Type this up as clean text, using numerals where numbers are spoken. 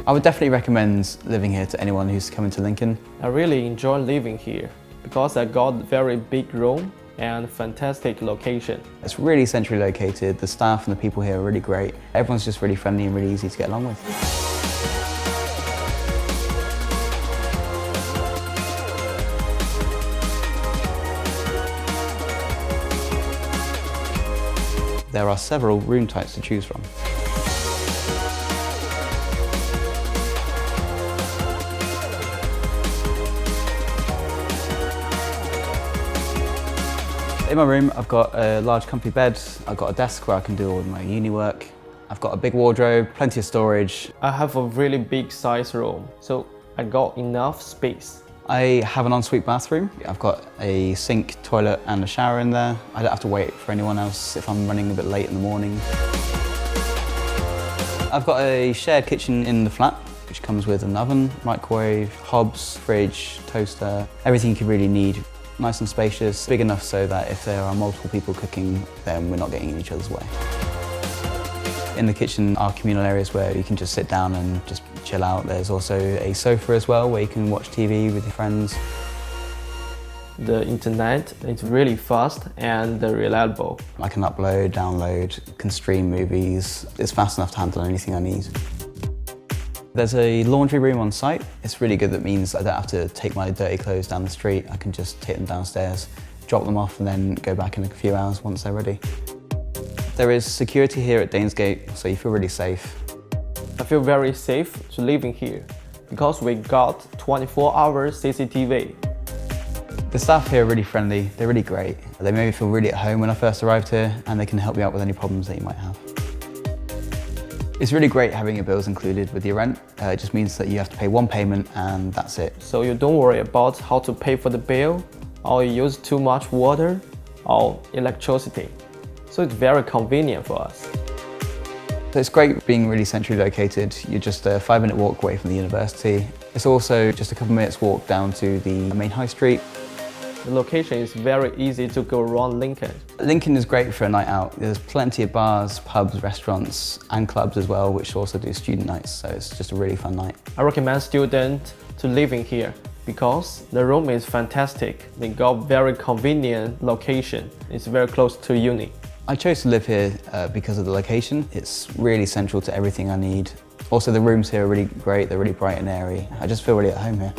I would definitely recommend living here to anyone who's coming to Lincoln. I really enjoy living here because I got very big room and fantastic location. It's really centrally located. The staff and the people here are really great. Everyone's just really friendly and really easy to get along with. There are several room types to choose from. In my room, I've got a large comfy bed, I've got a desk where I can do all of my uni work, I've got a big wardrobe, plenty of storage. I have a really big size room, so I got enough space. I have an ensuite bathroom. I've got a sink, toilet and a shower in there. I don't have to wait for anyone else if I'm running a bit late in the morning. I've got a shared kitchen in the flat, which comes with an oven, microwave, hobs, fridge, toaster, everything you could really need. Nice and spacious, big enough so that if there are multiple people cooking, then we're not getting in each other's way. In the kitchen are communal areas where you can just sit down and just chill out. There's also a sofa as well where you can watch TV with your friends. The internet is really fast and reliable. I can upload, download, can stream movies. It's fast enough to handle anything I need. There's a laundry room on site. It's really good. That means I don't have to take my dirty clothes down the street. I can just take them downstairs, drop them off and then go back in a few hours once they're ready. There is security here at Danesgate, so you feel really safe. I feel very safe to living here because we got 24-hour CCTV. The staff here are really friendly, they're really great. They made me feel really at home when I first arrived here and they can help me out with any problems that you might have. It's really great having your bills included with your rent. It just means that you have to pay one payment and that's it. So you don't worry about how to pay for the bill, or you use too much water or electricity. So it's very convenient for us. So it's great being really centrally located. You're just a 5-minute walk away from the university. It's also just a couple of minutes walk down to the main high street. The location is very easy to go around Lincoln. Lincoln is great for a night out. There's plenty of bars, pubs, restaurants and clubs as well, which also do student nights, so it's just a really fun night. I recommend students to living here because the room is fantastic. They got very convenient location. It's very close to uni. I chose to live here because of the location. It's really central to everything I need. Also the rooms here are really great, they're really bright and airy. I just feel really at home here.